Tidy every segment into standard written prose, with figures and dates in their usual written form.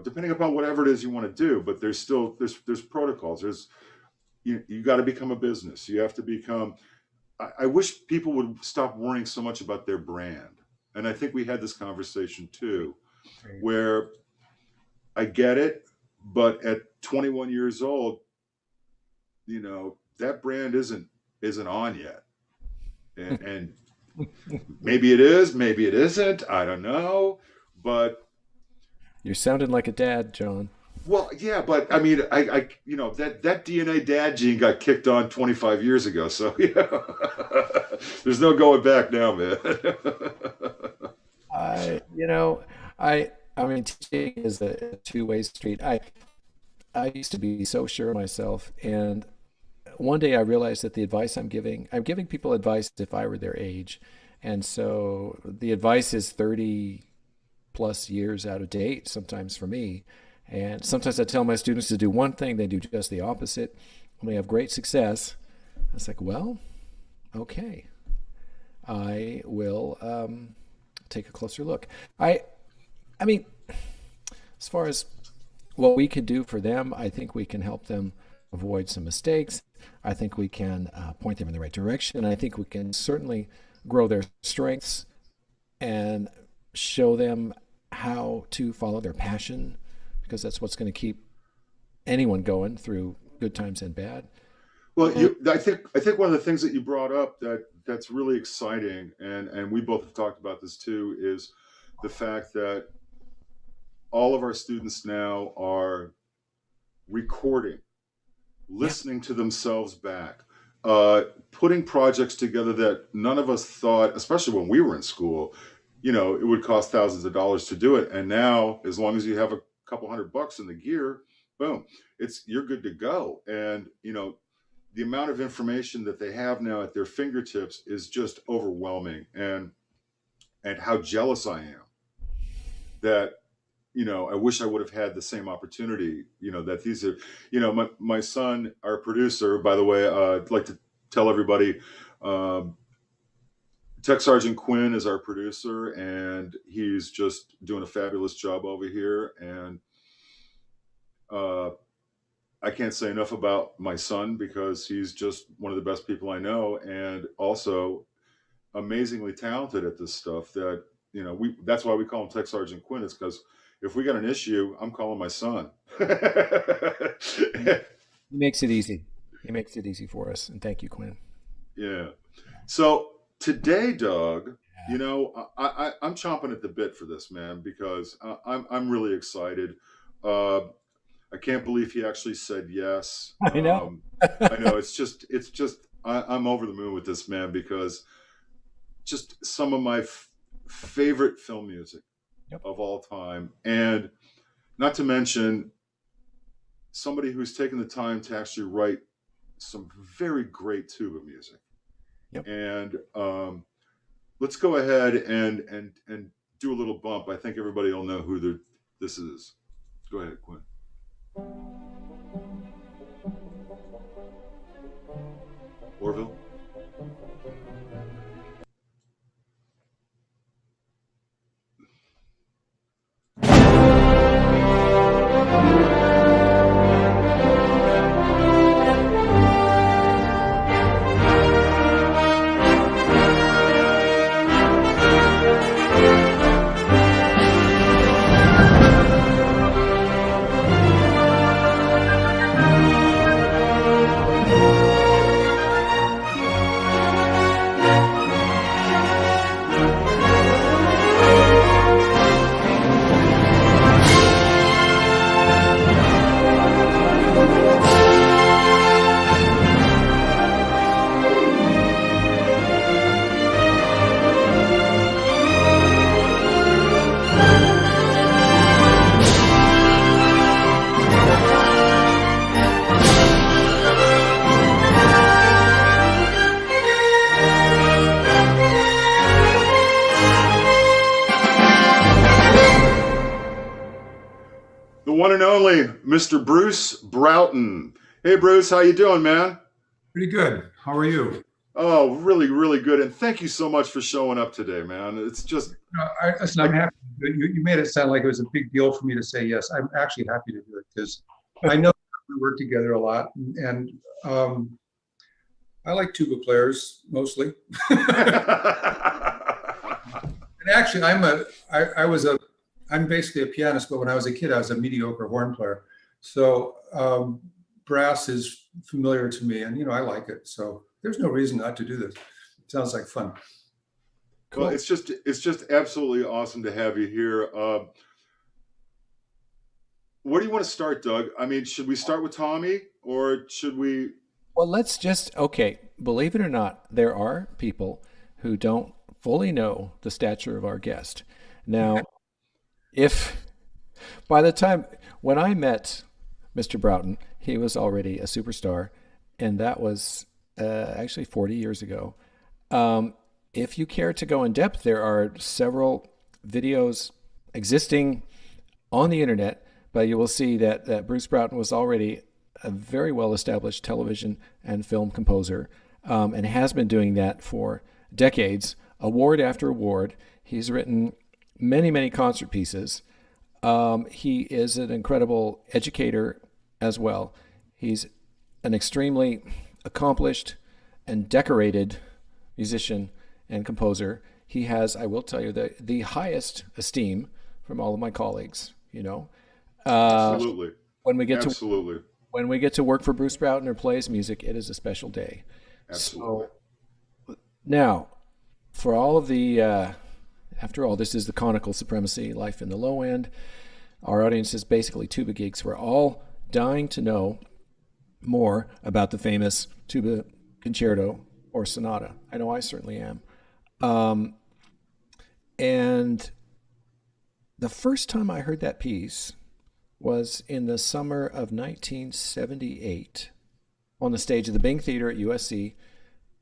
depending upon whatever it is you want to do. But there's still there's protocols. You got to become a business. You have to become. I wish people would stop worrying so much about their brand. And I think we had this conversation too, Right. where I get it, but at 21 years old, that brand isn't on yet. And maybe it is, maybe it isn't. I don't know, but You're sounding like a dad, John. well, yeah, but I mean, that DNA dad gene got kicked on 25 years ago, so there's no going back now, man. I, you know, I mean, teaching is a two-way street. I used to be so sure of myself, and one day I realized that the advice I'm giving people advice if I were their age, and so the advice is 30 plus years out of date sometimes for me. And sometimes I tell my students to do one thing, they do just the opposite, and they have great success. I was like, well, okay, I will take a closer look. I, I mean, as far as what we could do for them, I think we can help them avoid some mistakes. I think we can point them in the right direction. I think we can certainly grow their strengths and show them how to follow their passion because that's what's going to keep anyone going through good times and bad. Well, And I think one of the things that you brought up that's really exciting, and we both have talked about this too, is the fact that all of our students now are recording, yeah, listening to themselves back, uh, putting projects together that none of us thought, especially when we were in school, it would cost thousands of dollars to do it. And now, as long as you have a couple $100 in the gear, boom, you're good to go. And the amount of information that they have now at their fingertips is just overwhelming. And how jealous I am that I wish I would have had the same opportunity. That these are, my son, our producer, by the way, I'd like to tell everybody, um, Tech Sergeant Quinn is our producer, and he's just doing a fabulous job over here. And uh, I can't say enough about my son because he's just one of the best people I know, and also amazingly talented at this stuff. We that's why we call him Tech Sergeant Quinn. It's because if we got an issue, I'm calling my son. he makes it easy. He makes it easy for us. And thank you, Quinn. Yeah. So today, Doug, Yeah. I'm chomping at the bit for this, man, because I'm really excited. Uh, I can't believe he actually said yes. I know. I know it's just I'm over the moon with this man because just some of my favorite film music Yep. of all time, and not to mention somebody who's taken the time to actually write some very great tuba music. Yep. And let's go ahead and do a little bump. I think everybody will know who this is. Go ahead, Quinn. Orville. The one and only Mr. Bruce Broughton. Hey, Bruce, how you doing, man? Pretty good. How are you? Oh, really, really good. And thank you so much for showing up today, man. It's just No, listen, I'm like, happy. You made it sound like it was a big deal for me to say yes. I'm actually happy to do it because I know we work together a lot, and um, I like tuba players mostly. And actually, I was I'm basically a pianist, but when I was a kid, I was a mediocre horn player. So brass is familiar to me, and I like it. So there's no reason not to do this. It sounds like fun. well, Cool. it's just absolutely awesome to have you here. Where do you want to start, Doug? I mean, should we start with Tommy or should we? Well, let's just, okay, believe it or not, there are people who don't fully know the stature of our guest. Now, if by the time when I met Mr. Broughton, he was already a superstar, and that was actually 40 years ago. Um, if you care to go in depth, there are several videos existing on the internet, but you will see that Bruce Broughton was already a very well established television and film composer, and has been doing that for decades, award after award. He's written many, many concert pieces. He is an incredible educator as well. He's an extremely accomplished and decorated musician and composer. He has, I will tell you, the highest esteem from all of my colleagues. Uh, Absolutely, when we get to absolutely, when we get to work for Bruce Broughton or plays music, it is a special day. absolutely. So now, for all of the, after all, this is the Conical Supremacy, life in the low end. Our audience is basically tuba geeks. We're all dying to know more about the famous tuba concerto or sonata. I know I certainly am. Um, and the first time I heard that piece was in the summer of 1978 on the stage of the Bing Theater at USC.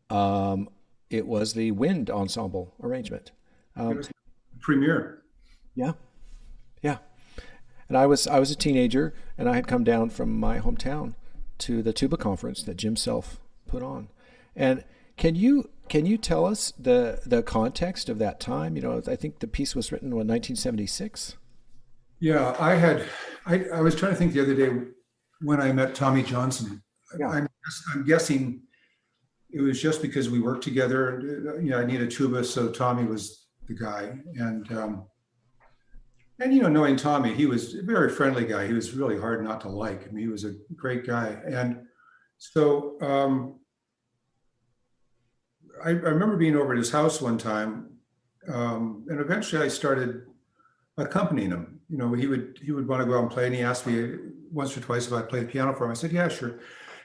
Um, it was the wind ensemble arrangement. It Um, was premiere. yeah, yeah. And I was a teenager, and I had come down from my hometown to the tuba conference that Jim Self put on. And can you tell us the context of that time? I think the piece was written in 1976. Yeah, I was trying to think the other day when I met Tommy Johnson. Yeah. I'm guessing it was just because we worked together. I need a tuba, so Tommy was the guy. And knowing Tommy, he was a very friendly guy. He was really hard not to like. I mean, he was a great guy. And so I remember being over at his house one time, and eventually I started accompanying him. He would want to go out and play, and he asked me once or twice if I'd play the piano for him. I said, yeah, sure.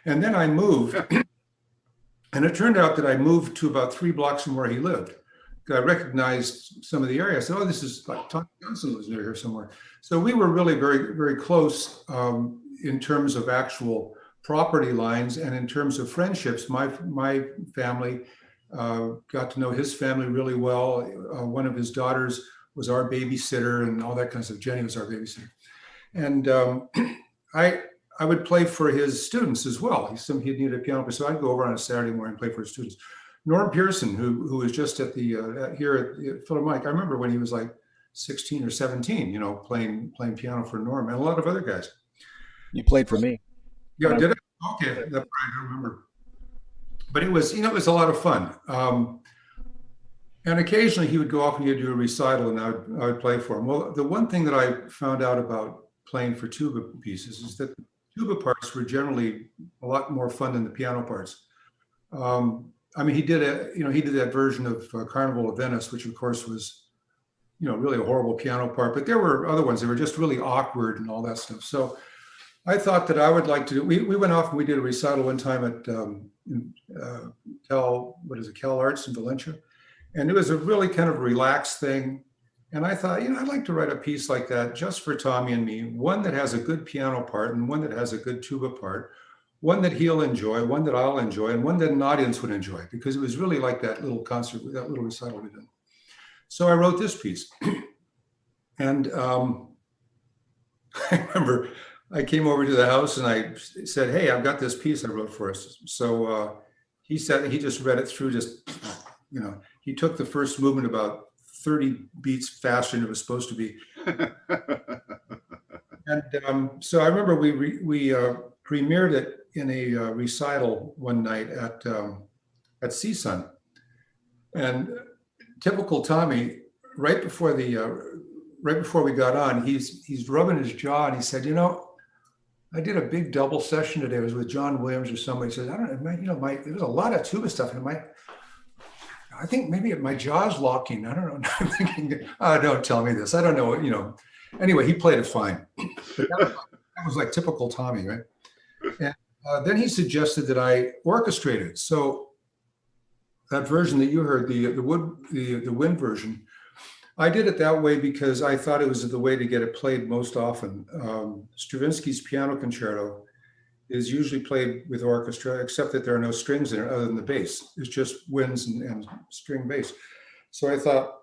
And then I moved, and it turned out that I moved to about 3 blocks from where he lived. I recognized some of the area. I said, oh, this is like Tom Johnson lives near here somewhere. So we were really very, very close in terms of actual property lines and in terms of friendships. My family got to know his family really well. One of his daughters was our babysitter and all that kind of stuff. Jenny was our babysitter. And I I would play for his students as well. He needed a piano player, so I'd go over on a Saturday morning and play for his students. Norm Pearson, who was just at the here at the Philharmonic, I remember when he was like 16 or 17, playing piano for Norm and a lot of other guys. You played for me Yeah, when I did it? Okay, that's right, I remember. But it was a lot of fun. And occasionally he would go off and he'd do a recital, and I would play for him. Well, the one thing that I found out about playing for tuba pieces is that the tuba parts were generally a lot more fun than the piano parts. I mean, he did that version of Carnival of Venice, which of course was, really a horrible piano part. But there were other ones that were just really awkward and all that stuff. So I thought that I would like to do. We went off and we did a recital one time at Cal Arts in Valencia, and it was a really kind of relaxed thing. And I thought, I'd like to write a piece like that just for Tommy and me, one that has a good piano part and one that has a good tuba part, one that he'll enjoy, one that I'll enjoy, and one that an audience would enjoy, because it was really like that little concert, that little recital we did. So I wrote this piece. And I remember I came over to the house and I said, hey, I've got this piece I wrote for us. So he said he just read it through, just, he took the first movement about 30 beats faster than it was supposed to be. And so I remember we premiered it in a recital one night at CSUN. And typical Tommy, right before we got on, he's rubbing his jaw and he said, I did a big double session today. It was with John Williams or somebody. He says, I don't know, there was a lot of tuba stuff, and I think maybe my jaw's locking. I don't know. I'm thinking, oh, don't tell me this. I don't know. Anyway, he played it fine. But that was like typical Tommy, right? And then he suggested that I orchestrate it. So that version that you heard, the wind version, I did it that way because I thought it was the way to get it played most often. Stravinsky's piano concerto is usually played with orchestra, except that there are no strings in it other than the bass. It's just winds and string bass. So I thought,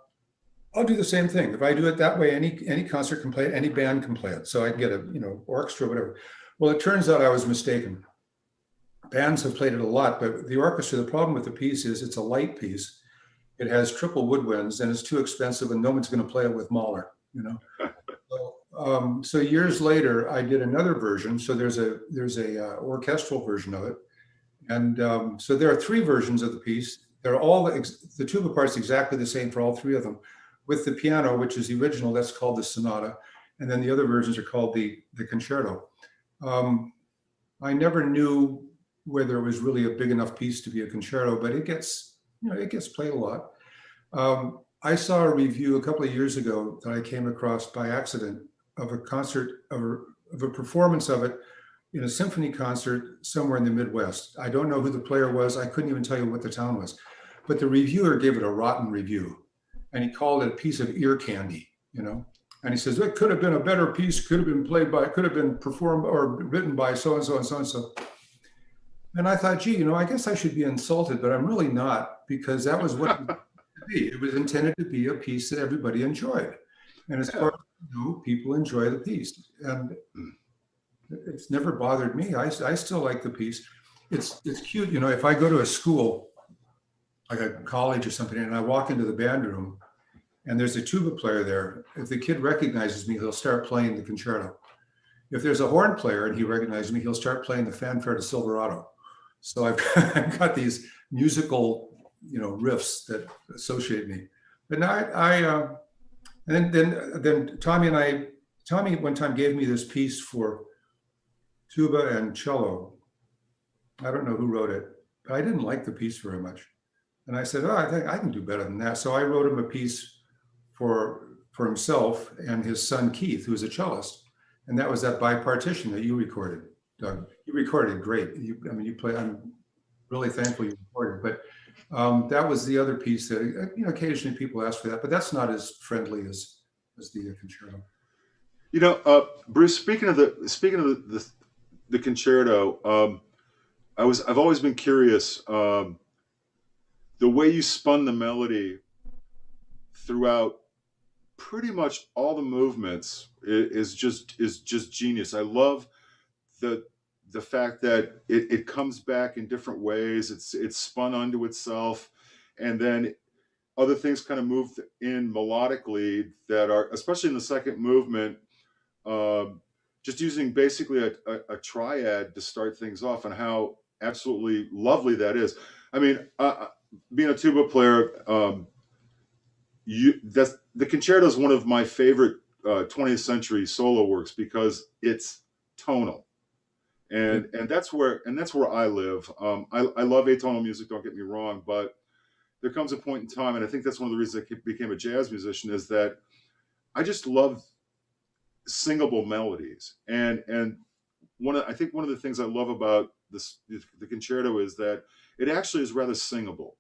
I'll do the same thing. If I do it that way, any concert can play it, any band can play it. So I can get a orchestra, whatever. Well, it turns out I was mistaken. Bands have played it a lot, but the orchestra, the problem with the piece is it's a light piece. It has triple woodwinds and it's too expensive and no one's going to play it with Mahler, So years later, I did another version. So there's a orchestral version of it. And so there are 3 versions of the piece. They're all, the tuba part's exactly the same for all 3 of them. With the piano, which is the original, that's called the sonata. And then the other versions are called the concerto. I never knew whether it was really a big enough piece to be a concerto, but it gets played a lot. I saw a review a couple of years ago that I came across by accident of a concert, of a performance of it in a symphony concert somewhere in the Midwest. I don't know who the player was. I couldn't even tell you what the town was, but the reviewer gave it a rotten review and he called it a piece of ear candy, and he says, it could have been a better piece, could have been performed or written by so-and-so and so-and-so. And I thought, gee, I guess I should be insulted, but I'm really not, because that was what it was intended to be. It was intended to be a piece that everybody enjoyed. And as far as I know, people enjoy the piece. And it's never bothered me. I still like the piece. It's cute, if I go to a school, like a college or something, and I walk into the band room and there's a tuba player there, if the kid recognizes me, he'll start playing the concerto. If there's a horn player and he recognizes me, he'll start playing the fanfare to Silverado. So I've got these musical, riffs that associate me. But now and then Tommy one time gave me this piece for tuba and cello. I don't know who wrote it, but I didn't like the piece very much. And I said, I think I can do better than that. So I wrote him a piece for himself and his son Keith, who is a cellist. And that was that bipartition that you recorded, Doug. You recorded great. You play. I'm really thankful you recorded. But that was the other piece that occasionally people ask for that, but that's not as friendly as the concerto. Bruce. Speaking of the concerto, I've always been curious. The way you spun the melody throughout pretty much all the movements is just genius. I love the fact that it comes back in different ways. It's spun onto itself, and then other things kind of move in melodically that are, especially in the second movement, just using basically a triad to start things off, and how absolutely lovely that is. I mean, being a tuba player, the concerto is one of my favorite 20th century solo works because it's tonal, and that's where I live. I love atonal music. Don't get me wrong, but there comes a point in time, and I think that's one of the reasons I became a jazz musician, is that I just love singable melodies, and I think one of the things I love about the concerto is that it actually is rather singable,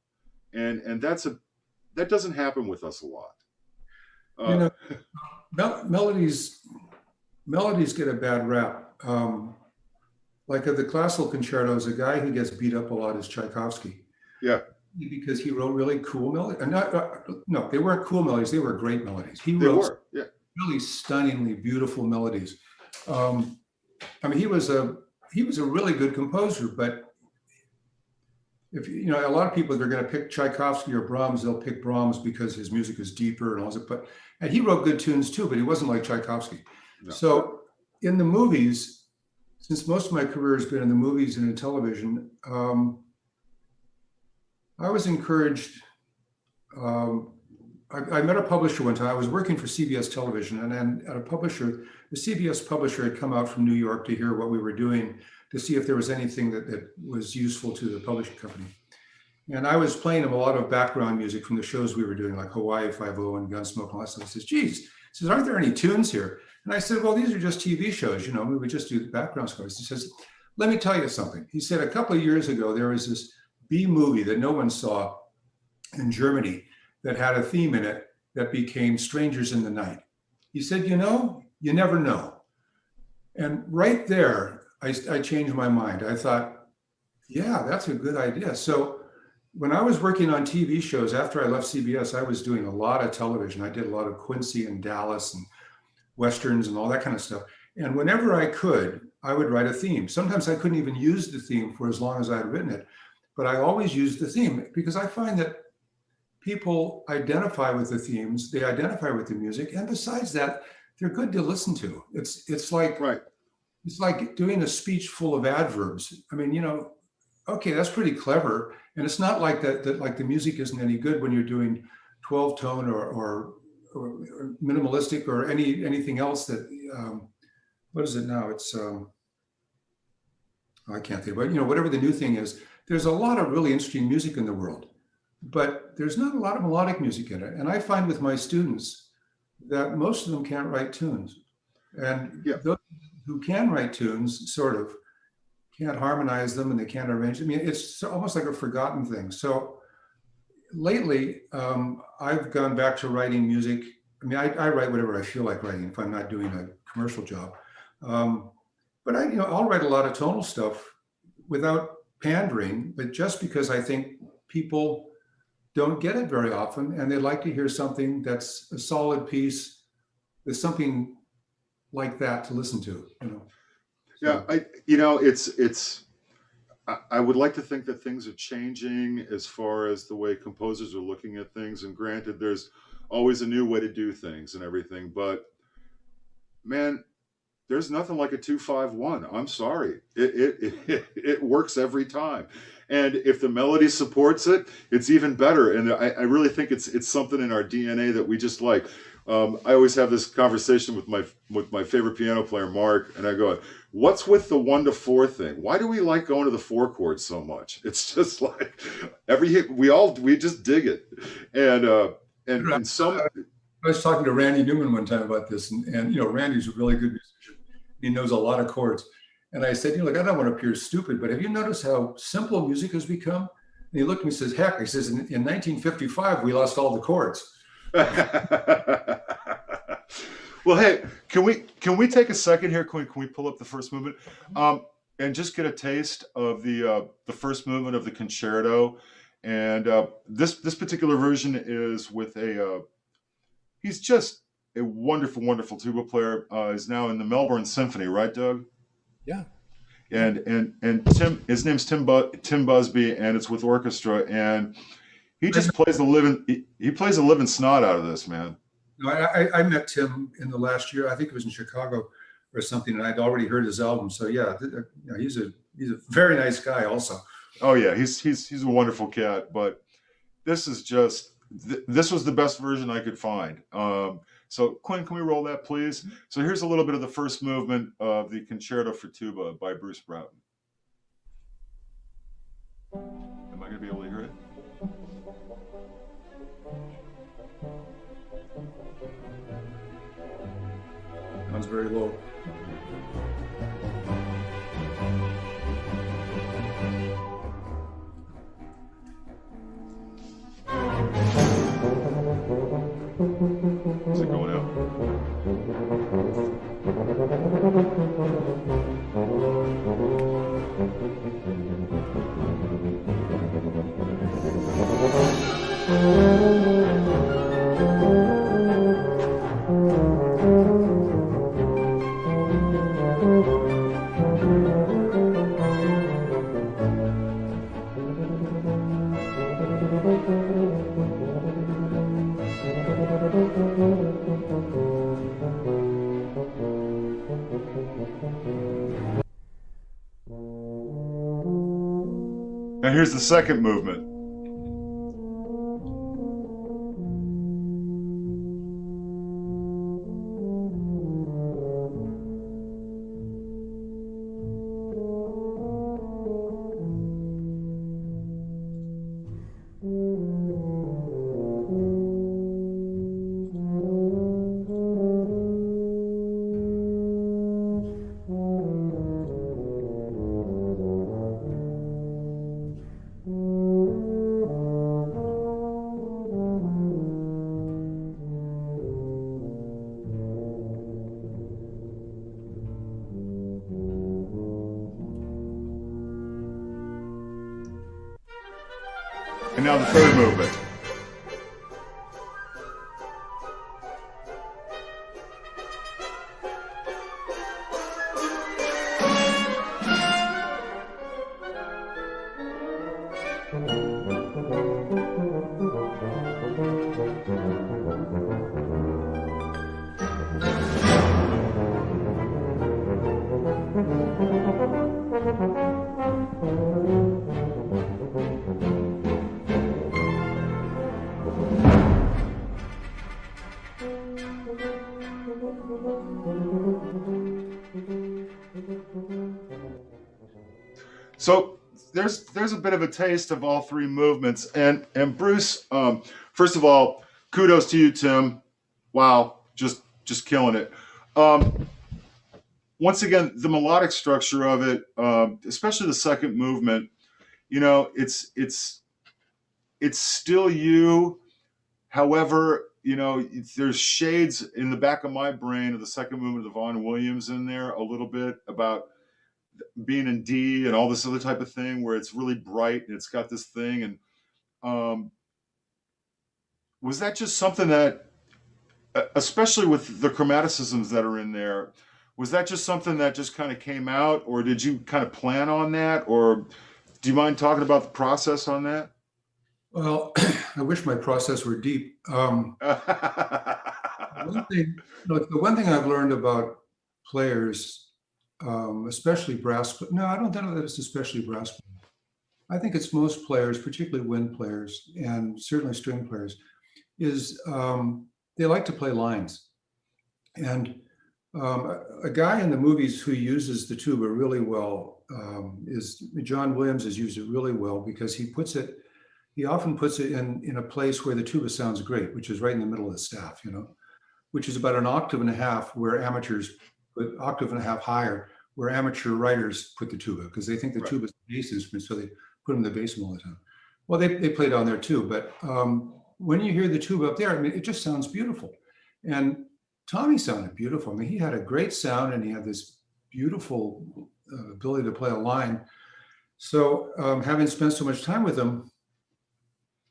and that doesn't happen with us a lot. Melodies get a bad rap. Like of the classical concertos, a guy who gets beat up a lot is Tchaikovsky. Yeah, because he wrote really cool melodies. No, they weren't cool melodies; they were great melodies. He they wrote were. Yeah, really stunningly beautiful melodies. He was a really good composer, but if you know, a lot of people, if they're going to pick Tchaikovsky or Brahms, they'll pick Brahms because his music is deeper and all that. But and he wrote good tunes too, but he wasn't like Tchaikovsky. No. So in the movies, since most of my career has been in the movies and in television, I was encouraged. I met a publisher one time. I was working for CBS Television, and then at a publisher, the CBS publisher had come out from New York to hear what we were doing, to see if there was anything that was useful to the publishing company. And I was playing him a lot of background music from the shows we were doing, like Hawaii Five-0 and Gunsmoke and all that stuff. He says, geez, he says, aren't there any tunes here? And I said, well, these are just TV shows, you know, we would just do the background scores. He says, let me tell you something. He said, a couple of years ago, there was this B movie that no one saw in Germany that had a theme in it that became Strangers in the Night. He said, you know, you never know. And right there, I changed my mind. I thought, yeah, that's a good idea. So when I was working on TV shows, after I left CBS, I was doing a lot of television. I did a lot of Quincy and Dallas and Westerns and all that kind of stuff. And whenever I could, I would write a theme. Sometimes I couldn't even use the theme for as long as I had written it, but I always used the theme because I find that people identify with the themes, they identify with the music, and besides that, they're good to listen to. It's like Right. It's like doing a speech full of adverbs. I mean, you know, okay, that's pretty clever, and it's not like that like the music isn't any good when you're doing 12 tone or minimalistic or anything else that what is it now? It's I can't think, but you know, whatever the new thing is, there's a lot of really interesting music in the world, but there's not a lot of melodic music in it. And I find with my students that most of them can't write tunes. And Yeah. those who can write tunes sort of can't harmonize them and they can't arrange. I mean, it's almost like a forgotten thing. So lately, I've gone back to writing music. I mean, I write whatever I feel like writing if I'm not doing a commercial job. But I'll write a lot of tonal stuff without pandering, but just because I think people don't get it very often and they'd like to hear something that's a solid piece. There's something like that to listen to, you know. Yeah, I would like to think that things are changing as far as the way composers are looking at things. And granted, there's always a new way to do things and everything, but man, there's nothing like a 2-5-1. I'm sorry. It works every time. And if the melody supports it, it's even better. And I really think it's something in our DNA that we just like. I always have this conversation with my favorite piano player, Mark, and I go, what's with the 1-4 thing? Why do we like going to the 4 chords so much? It's just like every hit, we just dig it. And some. I was talking to Randy Newman one time about this, and you know, Randy's a really good musician. He knows a lot of chords. And I said, you know, like, I don't want to appear stupid, but have you noticed how simple music has become? And he looked at me and says, heck, he says, in 1955, we lost all the chords. Well, hey, can we take a second here? Can we pull up the first movement and just get a taste of the first movement of the concerto? And this particular version is with he's just a wonderful, wonderful tuba player. Is now in the Melbourne Symphony, right, Doug? Yeah. And Tim, his name's Tim Busby, and it's with orchestra, and he just plays the living snot out of this, man. No, I met Tim in the last year. I think it was in Chicago or something, and I'd already heard his album. So yeah, you know, he's a very nice guy also. Oh yeah, he's a wonderful cat. But this is just this was the best version I could find. So Quinn, can we roll that, please? So here's a little bit of the first movement of the Concerto for Tuba by Bruce Broughton. Am I going to be able to hear it? Sounds very low. Is it going out? And here's the second movement. And now the third movement. So there's a bit of a taste of all three movements, and Bruce, first of all, kudos to you, Tim. Wow, just killing it. Once again, the melodic structure of it, especially the second movement, it's still you. However, there's shades in the back of my brain of the second movement of the Vaughan Williams in there a little bit about being in D and all this other type of thing where it's really bright and it's got this thing. And was that just something that, especially with the chromaticisms that are in there, was that just something that just kind of came out, or did you kind of plan on that, or do you mind talking about the process on that? Well, I wish my process were deep. The one thing I've learned about players, especially brass, no, I don't think that it's especially brass. I think it's most players, particularly wind players and certainly string players, is they like to play lines. And a guy in the movies who uses the tuba really well is John Williams. Has used it really well because he often puts it in a place where the tuba sounds great, which is right in the middle of the staff, which is about an octave and a half where amateurs, but octave and a half higher, where amateur writers put the tuba because they think the tuba is the bass instrument, so they put them in the basement all the time. Well, they play down there too, but when you hear the tuba up there, I mean, it just sounds beautiful. And Tommy sounded beautiful. I mean, he had a great sound and he had this beautiful ability to play a line. So having spent so much time with him,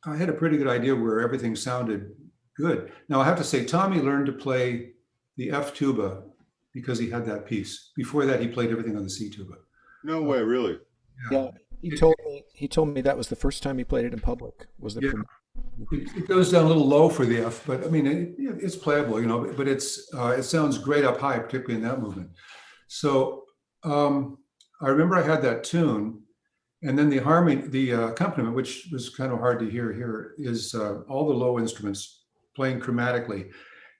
I had a pretty good idea where everything sounded good. Now I have to say, Tommy learned to play the F tuba because he had that piece. Before that, he played everything on the C tuba. No way, really? Yeah, he told me that was the first time he played it in public. Was the Yeah. It goes down a little low for the F, but I mean, it's playable, but it sounds great up high, particularly in that movement. So I remember I had that tune, and then the harmony, the accompaniment, which was kind of hard to hear here, is all the low instruments playing chromatically,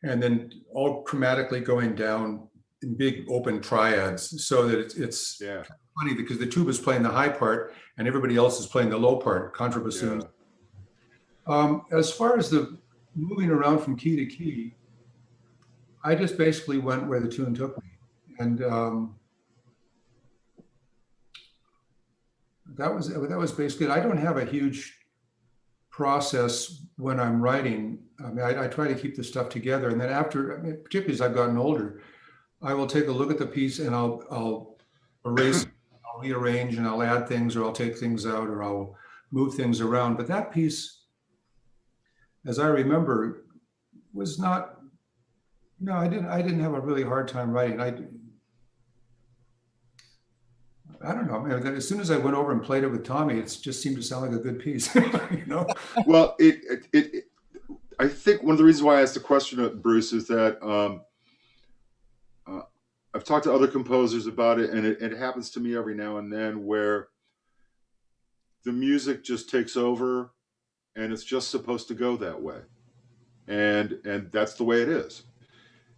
and then all chromatically going down in big open triads, so that it's funny because the tuba is playing the high part and everybody else is playing the low part, contrabassoons. Yeah. As far as the moving around from key to key, I just basically went where the tune took me. And that was basically it. I don't have a huge process when I'm writing. I mean, I try to keep the stuff together. And then after, particularly as I've gotten older, I will take a look at the piece and I'll erase, I'll rearrange and I'll add things, or I'll take things out, or I'll move things around. But that piece, as I remember, was not. No, I didn't have a really hard time writing. I don't know. Man, as soon as I went over and played it with Tommy, it just seemed to sound like a good piece. Well, I think one of the reasons why I asked the question, Bruce, is that I've talked to other composers about it, and it happens to me every now and then where the music just takes over, and it's just supposed to go that way, and that's the way it is.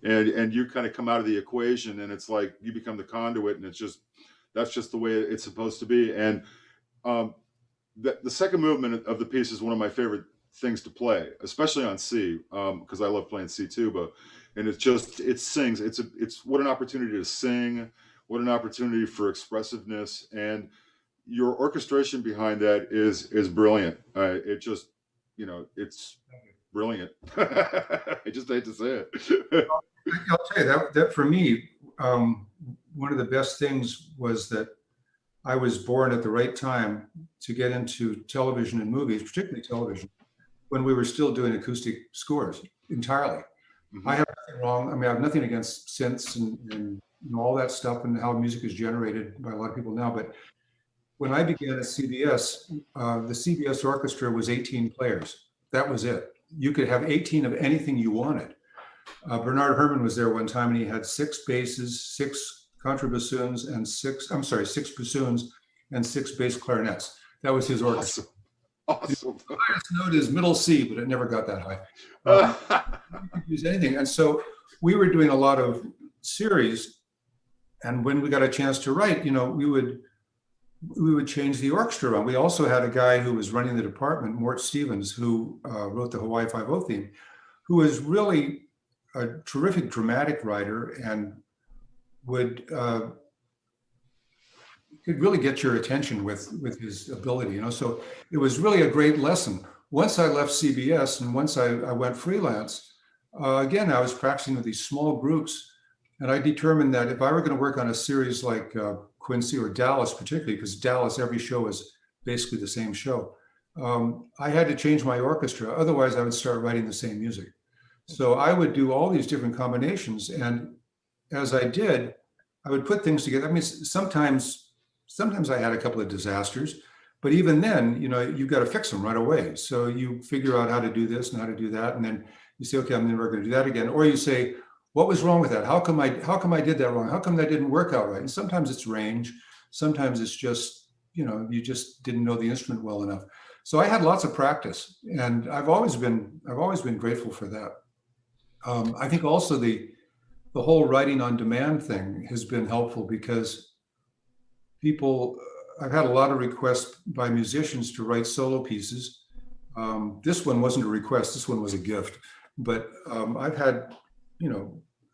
And you kind of come out of the equation, and it's like you become the conduit, and it's just that's just the way it's supposed to be. And um, the second movement of the piece is one of my favorite things to play, especially on C, because I love playing C too. But and it sings. It's what an opportunity to sing, what an opportunity for expressiveness, and your orchestration behind that is brilliant. It just it's brilliant. I just hate to say it. I'll tell you that for me, one of the best things was that I was born at the right time to get into television and movies, particularly television, when we were still doing acoustic scores entirely. I Mhm. have nothing wrong. I mean, I have nothing against synths and all that stuff and how music is generated by a lot of people now. But when I began at CBS, the CBS orchestra was 18 players. That was it. You could have 18 of anything you wanted. Bernard Herrmann was there one time, and he had 6 basses, 6 contrabassoons, and 6 bassoons and 6 bass clarinets. That was his orchestra. Awesome. The highest note is middle C, but it never got that high. Awesome. You could use anything. And so we were doing a lot of series, and when we got a chance to write, we would change the orchestra around. We also had a guy who was running the department, Mort Stevens, who wrote the Hawaii Five-O theme, who was really a terrific dramatic writer and could really get your attention with his ability, So it was really a great lesson. Once I left CBS and once I went freelance, again, I was practicing with these small groups, and I determined that if I were going to work on a series like Quincy or Dallas, particularly because Dallas, every show is basically the same show, I had to change my orchestra. Otherwise, I would start writing the same music. So I would do all these different combinations, and as I did, I would put things together. I mean, sometimes I had a couple of disasters, but even then, you've got to fix them right away. So you figure out how to do this and how to do that, and then you say, okay, I'm never going to do that again. Or you say, what was wrong with that? How come I did that wrong? How come that didn't work out right? And sometimes it's range, sometimes it's just, you just didn't know the instrument well enough. So I had lots of practice, and I've always been grateful for that. I think also the whole writing on demand thing has been helpful because I've had a lot of requests by musicians to write solo pieces. This one wasn't a request, this one was a gift. But I've had,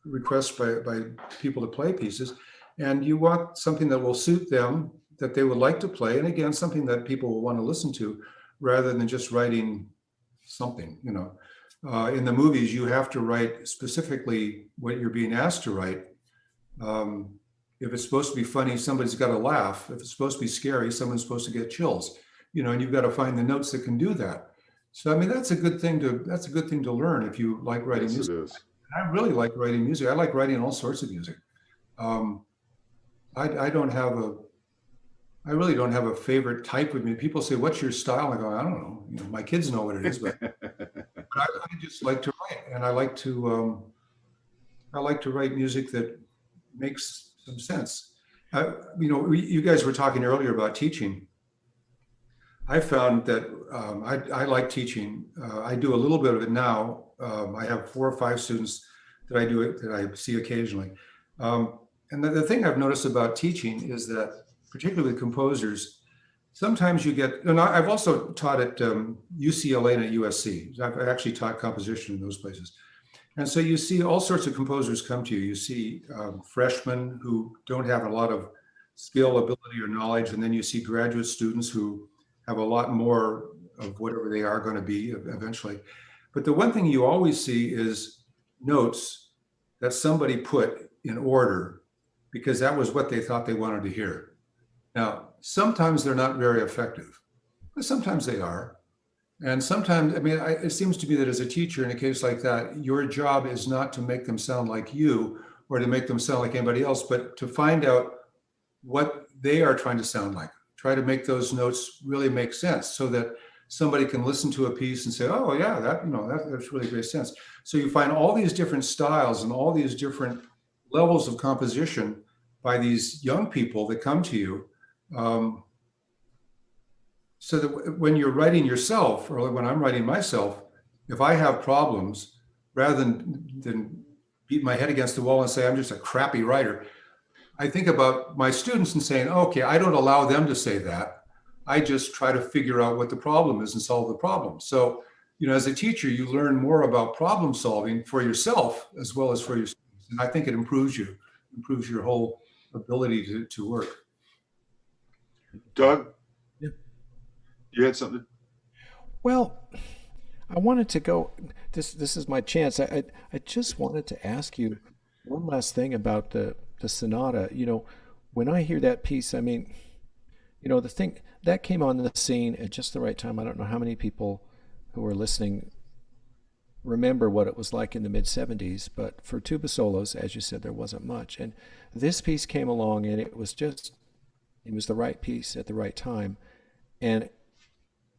requests by people to play pieces, and you want something that will suit them, that they would like to play. And again, something that people will want to listen to rather than just writing something, in the movies, you have to write specifically what you're being asked to write. If it's supposed to be funny, somebody's got to laugh. If it's supposed to be scary, someone's supposed to get chills. And you've got to find the notes that can do that. So I mean, that's a good thing to learn if you like writing Yes, it music. is. I really like writing music. I like writing all sorts of music. I really don't have a favorite type of music. People say, "What's your style?" I go, "I don't know. My kids know what it is, but I just like to write, and I like to write music that makes some sense." You guys were talking earlier about teaching. I found that I like teaching. I do a little bit of it now. I have 4 or 5 students that I see occasionally. And the thing I've noticed about teaching is that, particularly with composers, sometimes you get, and I've also taught at UCLA and at USC. I've actually taught composition in those places. And so you see all sorts of composers come to you. You see freshmen who don't have a lot of skill, ability, or knowledge. And then you see graduate students who have a lot more of whatever they are going to be eventually. But the one thing you always see is notes that somebody put in order because that was what they thought they wanted to hear. Now, sometimes they're not very effective, but sometimes they are. And sometimes, it seems to me that as a teacher in a case like that, your job is not to make them sound like you or to make them sound like anybody else, but to find out what they are trying to sound like. Try to make those notes really make sense so that somebody can listen to a piece and say, "Oh yeah, that's really great sense." So you find all these different styles and all these different levels of composition by these young people that come to you. So that when you're writing yourself, or when I'm writing myself, if I have problems, rather than beat my head against the wall and say I'm just a crappy writer, I think about my students and saying, okay, I don't allow them to say that. I just try to figure out what the problem is and solve the problem. So, as a teacher, you learn more about problem solving for yourself as well as for your students. And I think it improves your whole ability to work. Doug, Yeah. you had something? Well, I wanted to go. This is my chance. I just wanted to ask you one last thing about the sonata. When I hear that piece, I mean, the thing that came on the scene at just the right time. I don't know how many people who are listening remember what it was like in the mid 70s, but for tuba solos, as you said, there wasn't much. And this piece came along and it was the right piece at the right time. And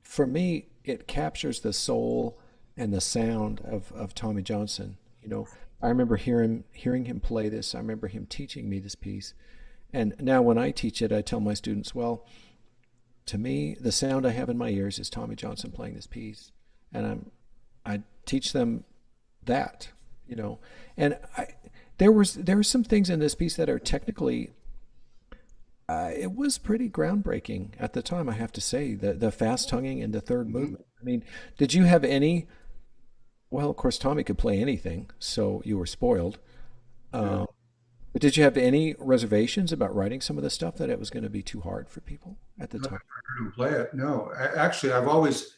for me, it captures the soul and the sound of Tommy Johnson. I remember hearing him play this. I remember him teaching me this piece. And now when I teach it, I tell my students, well, to me, the sound I have in my ears is Tommy Johnson playing this piece. And I teach them that. And there were some things in this piece that are technically it was pretty groundbreaking at the time, I have to say, the fast tonguing and the third movement. I mean, did you have any? Well, of course, Tommy could play anything, so you were spoiled. Yeah. But did you have any reservations about writing some of the stuff that it was going to be too hard for people at the I've time? never heard him play it. No, actually, I've always,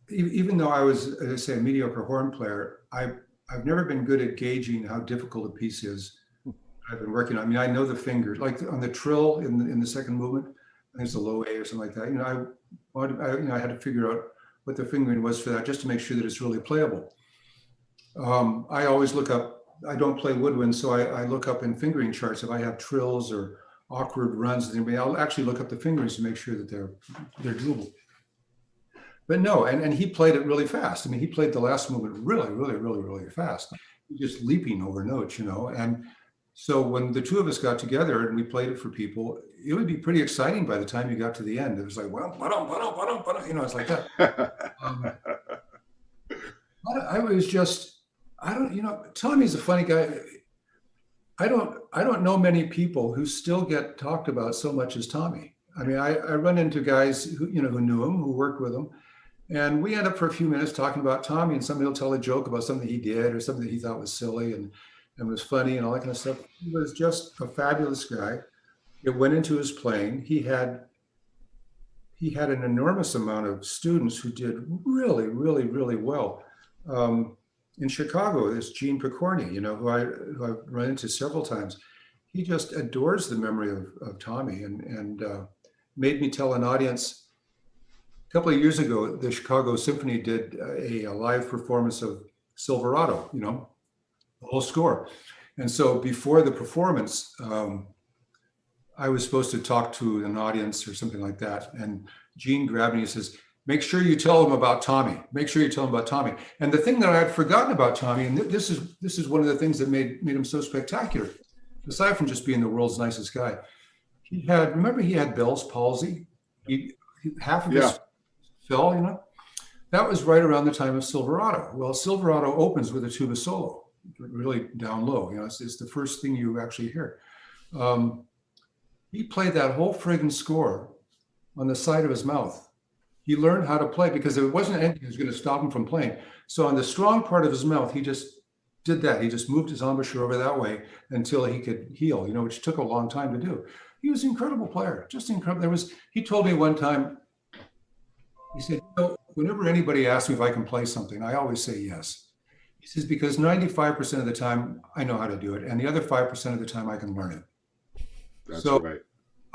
even though I was, as I say, a mediocre horn player, I've never been good at gauging how difficult a piece is. I've been working on. I mean, I know the fingers, like on the trill in the second movement. I think it's a low A or something like that. I had to figure out what the fingering was for that, just to make sure that it's really playable. I always look up. I don't play woodwind, so I look up in fingering charts if I have trills or awkward runs. I'll actually look up the fingerings to make sure that they're doable. But no, and he played it really fast. I mean, he played the last movement really, really, really, really fast, just leaping over notes, and. So when the two of us got together and we played it for people, it would be pretty exciting by the time you got to the end. It was like, well, it's like that. I was just, Tommy's a funny guy. I don't know many people who still get talked about so much as Tommy. I mean, I run into guys who knew him, who worked with him, and we end up for a few minutes talking about Tommy, and somebody will tell a joke about something he did or something that he thought was silly and was funny and all that kind of stuff. He was just a fabulous guy. It went into his playing. He had an enormous amount of students who did really, really, really well. In Chicago, there's Gene Picorni, who I've run into several times. He just adores the memory of Tommy and made me tell an audience. A couple of years ago, the Chicago Symphony did a live performance of Silverado, the whole score. And so before the performance, I was supposed to talk to an audience or something like that. And Gene grabbed me and says, make sure you tell them about Tommy. Make sure you tell them about Tommy. And the thing that I had forgotten about Tommy, and this is one of the things that made him so spectacular, aside from just being the world's nicest guy, he had Bell's palsy. Half of his fell, That was right around the time of Silverado. Well, Silverado opens with a tuba solo, really down low. It's the first thing you actually hear. He played that whole friggin' score on the side of his mouth. He learned how to play because there wasn't anything that was going to stop him from playing. So on the strong part of his mouth, he just did that. He just moved his embouchure over that way until he could heal, which took a long time to do. He was an incredible player, just incredible. He told me one time, he said, whenever anybody asks me if I can play something, I always say yes. He says, because 95% of the time I know how to do it, and the other 5% of the time I can learn it. That's so right.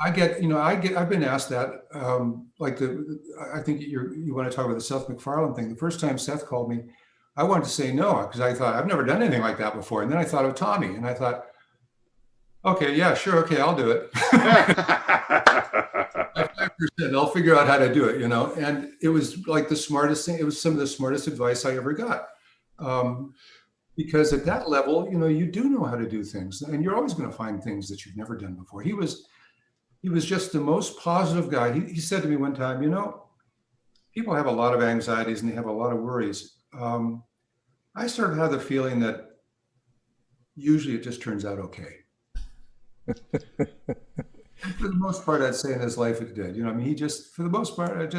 I've been asked that, I think you want to talk about the Seth MacFarlane thing. The first time Seth called me, I wanted to say no, because I thought I've never done anything like that before. And then I thought of Tommy, and I thought, okay, yeah, sure, okay, I'll do it. 5%, I'll figure out how to do it, And it was like the smartest thing. It was some of the smartest advice I ever got. because at that level, you do know how to do things, and you're always going to find things that you've never done before. He was just the most positive guy. He said to me one time, people have a lot of anxieties and they have a lot of worries. I sort of have the feeling that usually it just turns out okay. And for the most part, I'd say in his life it did. he just, for the most part, it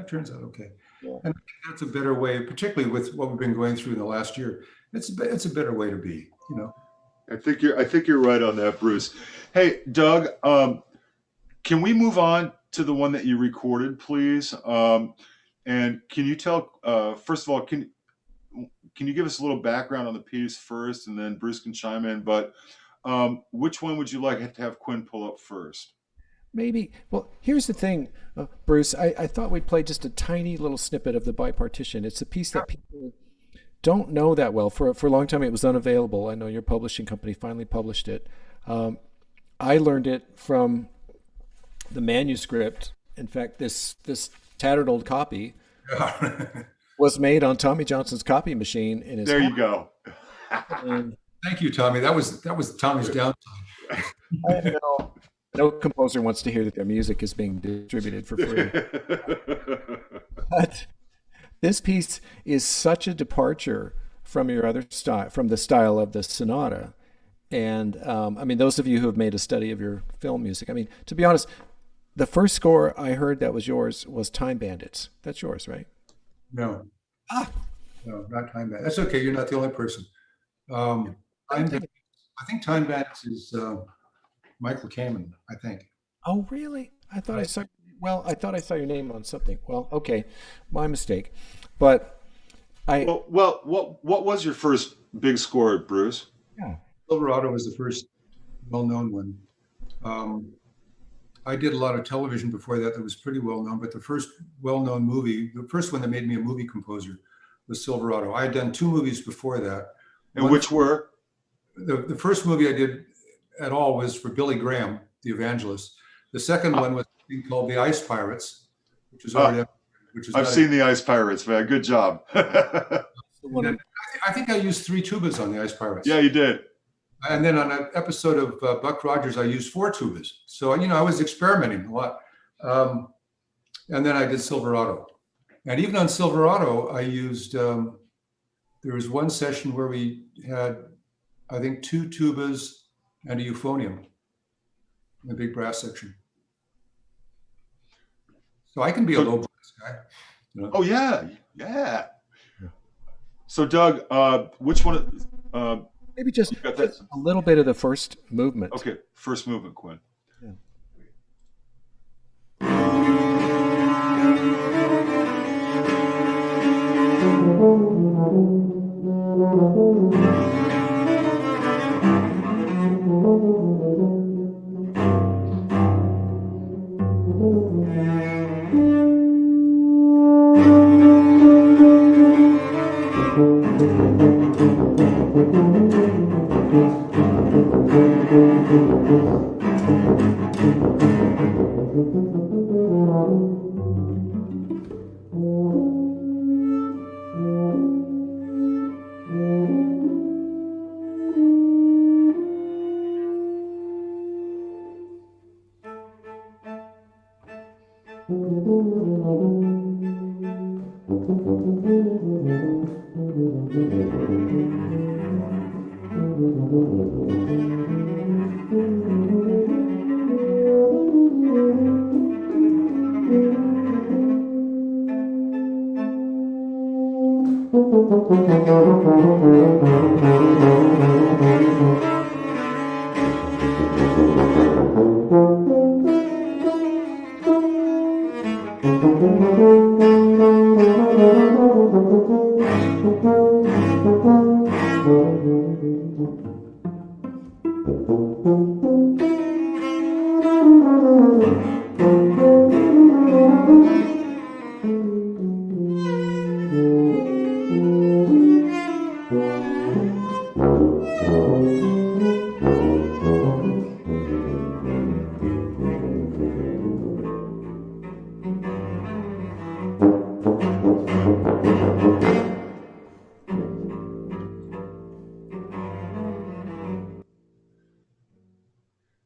turns out okay. Yeah. And I think that's a better way, particularly with what we've been going through in the last year. It's a better way to be. I think you're right on that, Bruce. Hey, Doug, can we move on to the one that you recorded, please? And can you tell, first of all, can you give us a little background on the piece first, and then Bruce can chime in? But which one would you like to have Quinn pull up first? Maybe. Well, here's the thing, Bruce. I thought we'd play just a tiny little snippet of the Bipartition. It's a piece that people don't know that well. For a long time, it was unavailable. I know your publishing company finally published it. I learned it from the manuscript. In fact, this tattered old copy was made on Tommy Johnson's copy machine in his There you house. go. And Thank you, Tommy. That was Tommy's downtime. I know no composer wants to hear that their music is being distributed for free. But this piece is such a departure from your other style, from the style of the sonata. And I mean, those of you who have made a study of your film music, I mean, to be honest, the first score I heard that was yours was Time Bandits. That's yours, right? No, Ah, no, not Time Bandits. That's okay. You're not the only person. Time Bandits, I think Time Bandits is Michael Kamen, I think. oh, really? I thought I saw. Well, I thought I saw your name on something. Well, okay, my mistake. But I, Well, what was your first big score, Bruce? yeah. Silverado was the first well-known one. I did a lot of television before that was pretty well-known, but the first well-known movie, the first one that made me a movie composer was Silverado. I had done 2 movies before that. And One- which were? The first movie I did at all was for Billy Graham, the evangelist. The second one was a thing called The Ice Pirates, which is already, which is I've not- seen the Ice Pirates, man. Good job. The one And I think I used 3 tubas on the Ice Pirates. Yeah, you did. And then on an episode of Buck Rogers, I used 4 tubas. So, I was experimenting a lot. And then I did Silverado. And even on Silverado, I used, there was one session where we had, I think, 2 tubas and a euphonium in the big brass section. So I can be a low brass guy. Oh yeah. So Doug, which one? maybe just You got that? a little bit of the first movement. Okay, first movement, Quinn. Yeah.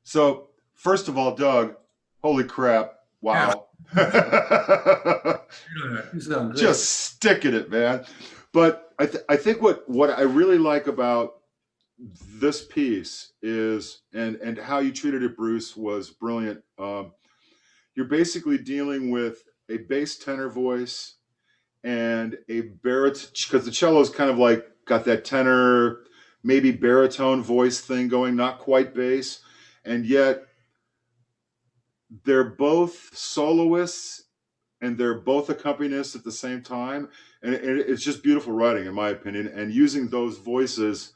So, first of all, Doug, holy crap. Yeah, Wow. you sound great. Just sticking it, man. But I think what I really like about this piece is, and how you treated it, Bruce, was brilliant. You're basically dealing with a bass tenor voice and a baritone, because the cello's kind of like got that tenor, maybe baritone voice thing going, not quite bass, and yet they're both soloists and they're both accompanists at the same time, and it's just beautiful writing, in my opinion, and using those voices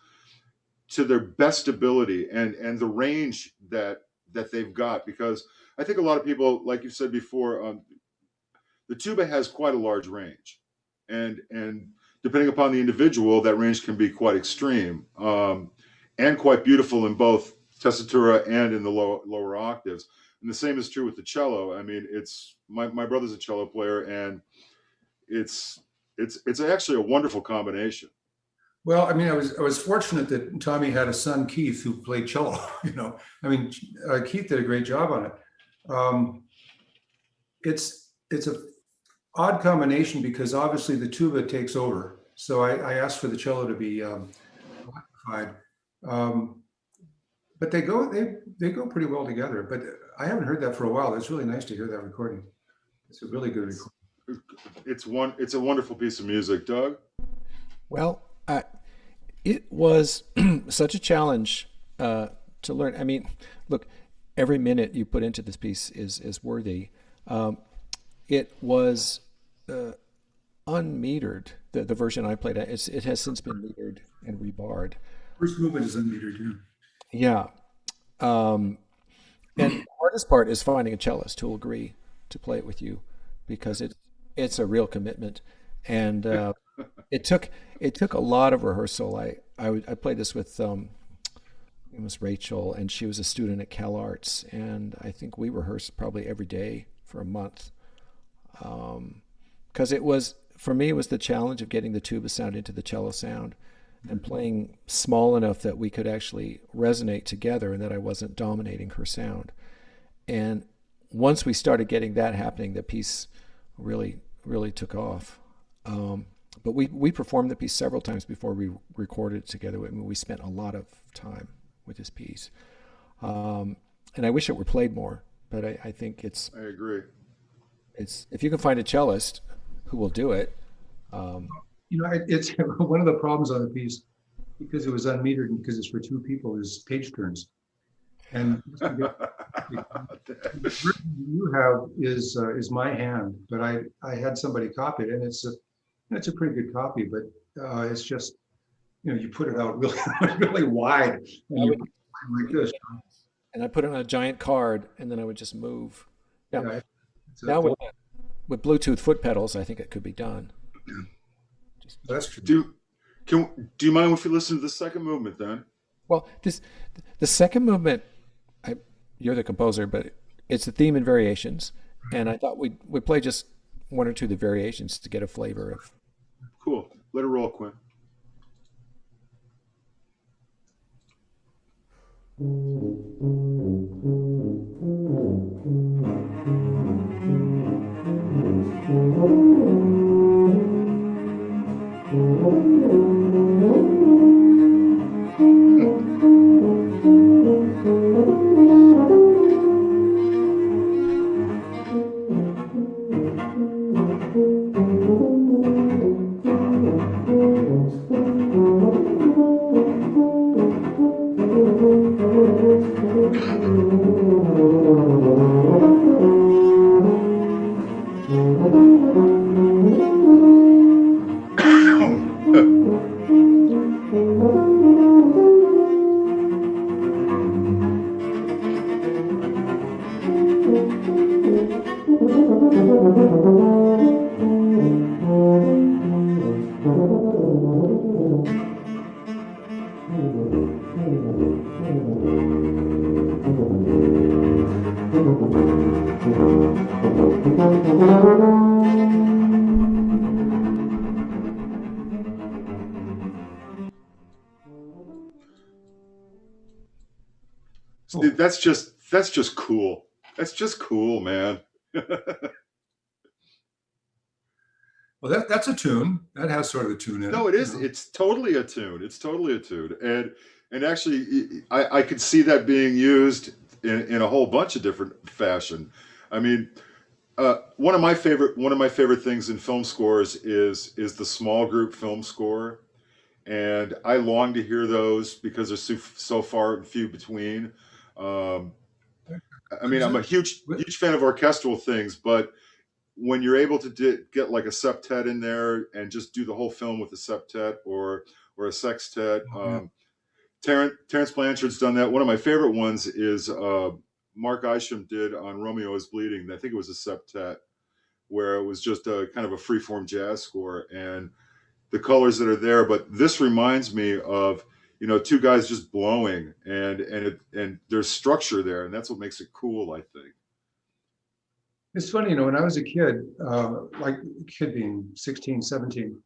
to their best ability, and the range that they've got. Because I think a lot of people, like you said before, the tuba has quite a large range, and depending upon the individual, that range can be quite extreme, and quite beautiful in both tessitura and in the lower octaves. And the same is true with the cello. I mean, it's my brother's a cello player, and it's it's actually a wonderful combination. Well, I mean, I was fortunate that Tommy had a son, Keith, who played cello. I mean, Keith did a great job on it. Um, it's a odd combination because obviously the tuba takes over. So I asked for the cello to be amplified. Um, but they go pretty well together. But I haven't heard that for a while. It's really nice to hear that recording. It's a really good It's recording. it's a wonderful piece of music, Doug. Well, it was such a challenge to learn. I mean, look, every minute you put into this piece is worthy. Um, it was unmetered. The version I played, it has since been metered and rebarred. First movement is unmetered too. Yeah. Um, and the hardest part is finding a cellist who will agree to play it with you, because it's a real commitment, and it took it took a lot of rehearsal. I played this with it was Rachel, and she was a student at Cal Arts, and I think we rehearsed probably every day for a month, because it was, for me, it was the challenge of getting the tuba sound into the cello sound and playing small enough that we could actually resonate together and that I wasn't dominating her sound. And once we started getting that happening, the piece really took off. But we performed the piece several times before we recorded it together. I mean, we spent a lot of time with this piece, and I wish it were played more. But I think I agree. it's if you can find a cellist who will do it. Um, It's one of the problems on the piece because it was unmetered and because it's for two people is page turns. And the version you have is my hand, but I had somebody copy it, and it's a pretty good copy, but it's just you put it out really really wide, and I you would, put it like this. and I put it on a giant card, and then I would just move. Now, Yeah, now with Bluetooth foot pedals, I think it could be done. Just, that's true. Do you mind if we listen to the second movement then? well, the second movement, I, you're the composer, but it's the theme and variations, and I thought we'd play just one or two of the variations to get a flavor of. Cool. Let it roll, Quinn. See, Cool. that's just cool. That's just cool, man. Well, that's a tune. That has sort of a tune in it, No, it you is. know. It's totally a tune. It's totally a tune, and actually, I could see that being used in a whole bunch of different fashion. I mean, one of my favorite things in film scores is the small group film score, and I long to hear those because they're so far and few between. Um, I mean, Who's I'm a it? huge fan of orchestral things, but when you're able to get like a septet in there and just do the whole film with a septet or a sextet. Oh, yeah. Terrence Blanchard's done that. One of my favorite ones is Mark Isham did on Romeo is Bleeding. I think it was a septet where it was just a kind of a freeform jazz score and the colors that are there. But this reminds me of two guys just blowing and there's structure there, and that's what makes it cool, I think. It's funny, when I was a kid, like a kid being 16, 17,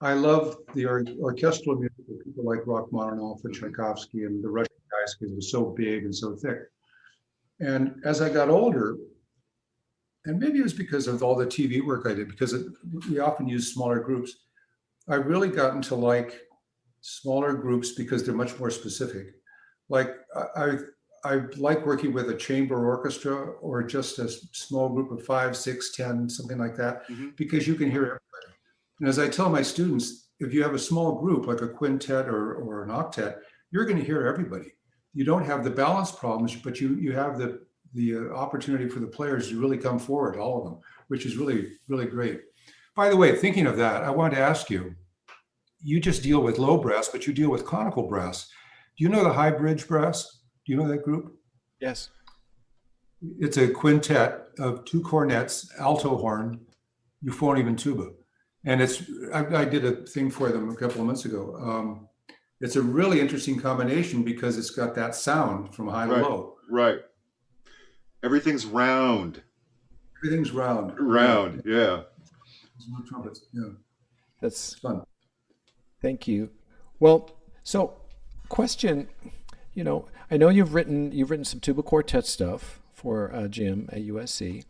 I loved the orchestral music of people like Rachmaninoff and Mhm. Tchaikovsky and the Russian guys because it was so big and so thick. And as I got older, and maybe it was because of all the TV work I did, because we often use smaller groups, I really gotten to like smaller groups because they're much more specific. Like I like working with a chamber orchestra or just a small group of 5, 6, 10, something like that, Mhm. because you can hear everybody. And as I tell my students, if you have a small group like a quintet or an octet, you're going to hear everybody. You don't have the balance problems, but you have the opportunity for the players to really come forward, all of them, which is really, really great. By the way, thinking of that, I wanted to ask you, you just deal with low brass, but you deal with conical brass. Do you know the high bridge brass? Do you know that group? Yes. It's a quintet of 2 cornets, alto horn, euphonium, and tuba. And I did a thing for them a couple of months ago. It's a really interesting combination because it's got that sound from high to Right, low. right. Everything's round, Everything's round. Yeah. round. Yeah. There's no trumpets. Yeah. That's It's fun. Thank you. Well, so question, I know you've written some tuba quartet stuff for Jim at USC,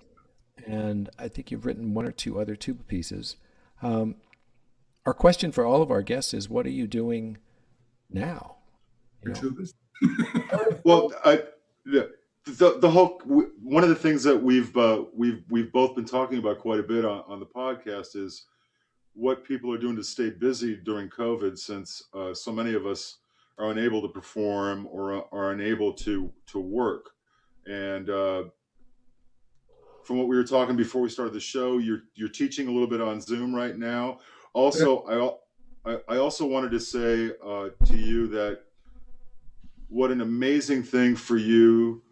and I think you've written one or two other tuba pieces. Um, our question for all of our guests is, what are you doing now? You For know, tubas. Well, the whole one of the things that we've both been talking about quite a bit on the podcast is what people are doing to stay busy during COVID, since so many of us are unable to perform or are unable to work. And from what we were talking before we started the show, you're teaching a little bit on Zoom right now. Also, I also wanted to say to you that what an amazing thing for you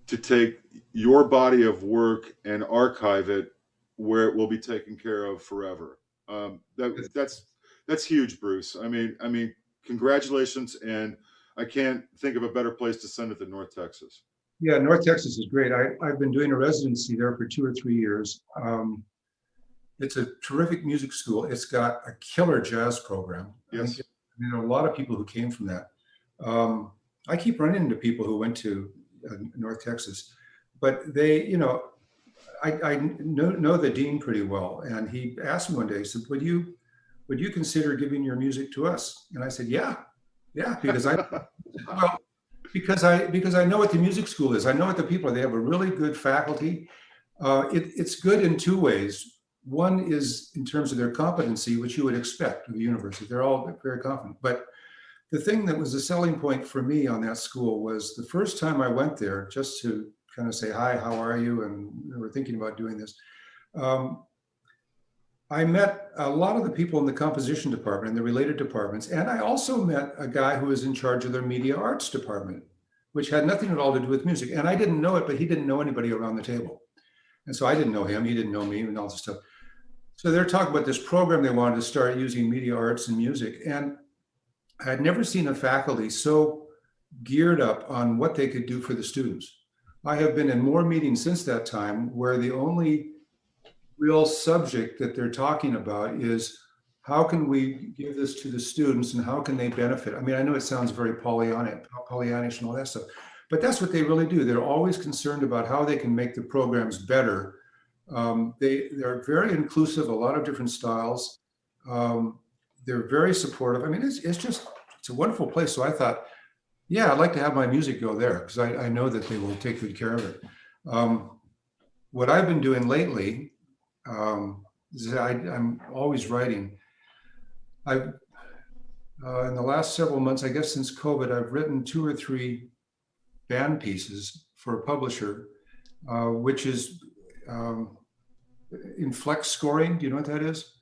to take your body of work and archive it where it will be taken care of forever. That's huge, Bruce. I mean, congratulations, and I can't think of a better place to send it than North Texas. Yeah, North Texas is great. I've been doing a residency there for 2 or 3 years. It's a terrific music school. It's got a killer jazz program. I think Yes. there are a lot of people who came from that. I keep running into people who went to North Texas, but I know the dean pretty well, and he asked me one day, he said, "Would you consider giving your music to us?" And I said, "Yeah, yeah," well, because I know what the music school is. I know what the people are. They have a really good faculty. It's good in 2 ways. One is in terms of their competency, which you would expect of the university. They're all very competent. But the thing that was a selling point for me on that school was the first time I went there, just to kind of say, "Hi, how are you?" And we were thinking about doing this. Um, I met a lot of the people in the composition department and the related departments. And I also met a guy who was in charge of their media arts department, which had nothing at all to do with music. And I didn't know it, but he didn't know anybody around the table. And so I didn't know him, he didn't know me, and all this stuff. So they're talking about this program they wanted to start using media arts and music. And I had never seen a faculty so geared up on what they could do for the students. I have been in more meetings since that time where the only real subject that they're talking about is how can we give this to the students and how can they benefit? I mean, I know it sounds very Pollyannish and all that stuff, but that's what they really do. They're always concerned about how they can make the programs better. They're very inclusive, a lot of different styles. They're very supportive. I mean, it's a wonderful place. So I thought, yeah, I'd like to have my music go there because I know that they will take good care of it. What I've been doing lately is I'm always writing. I've in the last several months, I guess since COVID, I've written 2 or 3 band pieces for a publisher, which is in flex scoring. Do you know what that is?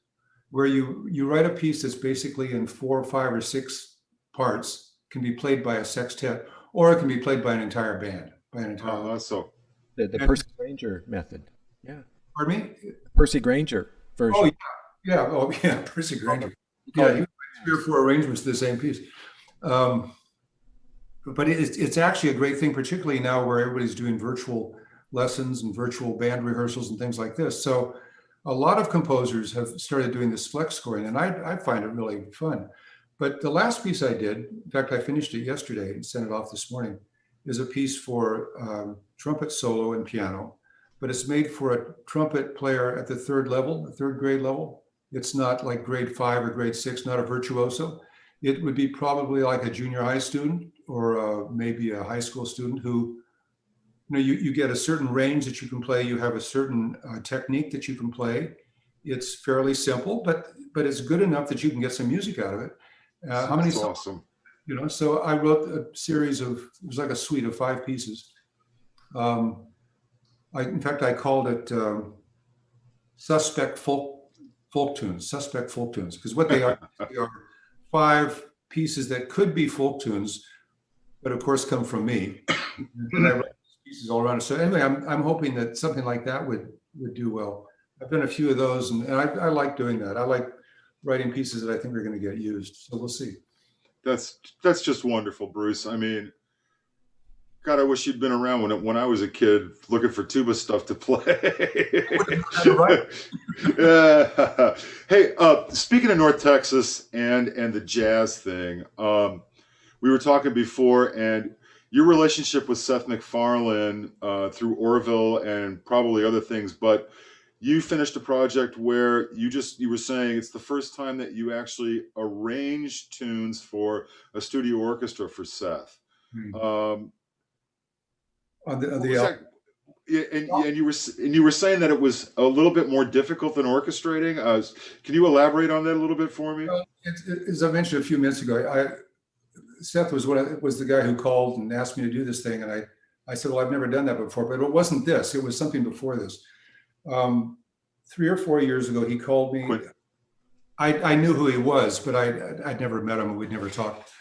Where you write a piece that's basically in 4 or 5 or 6 parts, can be played by a sextet, or it can be played by an entire band, by an entire. So The Percy Granger method. Yeah. Pardon me? Percy Granger version. Oh yeah, oh yeah, Percy Granger. Yeah, he 3 or 4 arrangements of the same piece. But it's actually a great thing, particularly now where everybody's doing virtual lessons and virtual band rehearsals and things like this. So a lot of composers have started doing this flex scoring, and I find it really fun. But the last piece I did, in fact, I finished it yesterday and sent it off this morning, is a piece for trumpet solo and piano, but it's made for a trumpet player at the 3rd level, the 3rd grade level. It's not like grade 5 or grade 6, not a virtuoso. It would be probably like a junior high student or maybe a high school student who, you get a certain range that you can play. You have a certain technique that you can play. It's fairly simple, but it's good enough that you can get some music out of it. How many? That's awesome. So I wrote a series of, it was like a suite of 5 pieces. In fact, I called it suspect folk tunes, because what they are 5 pieces that could be folk tunes, but of course come from me. And I write these pieces all around. So anyway, I'm hoping that something like that would do well. I've done a few of those, and I like doing that. I like writing pieces that I think are going to get used. So we'll see. That's just wonderful, Bruce. I mean, God, I wish you'd been around when I was a kid looking for tuba stuff to play. Yeah. Hey, speaking of North Texas and the jazz thing, we were talking before, and your relationship with Seth MacFarlane through Orville and probably other things, but you finished a project where you were saying it's the first time that you actually arranged tunes for a studio orchestra for Seth. On the album. And you were saying that it was a little bit more difficult than orchestrating. Can you elaborate on that a little bit for me? As I mentioned a few minutes ago, Seth was the guy who called and asked me to do this thing, and I said, well, I've never done that before, but it wasn't this. It was something before this. 3 or 4 years ago, he called me. I knew who he was, but I'd never met him. We'd never talked.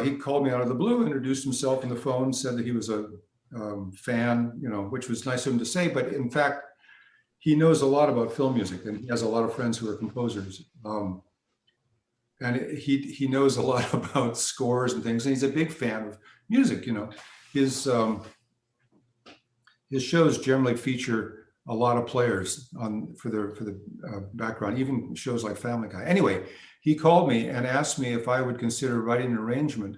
He called me out of the blue, introduced himself on the phone, said that he was a fan, which was nice of him to say. But in fact, he knows a lot about film music, and he has a lot of friends who are composers. And he knows a lot about scores and things. And he's a big fan of music. His shows generally feature a lot of players for the background, even shows like Family Guy. Anyway, he called me and asked me if I would consider writing an arrangement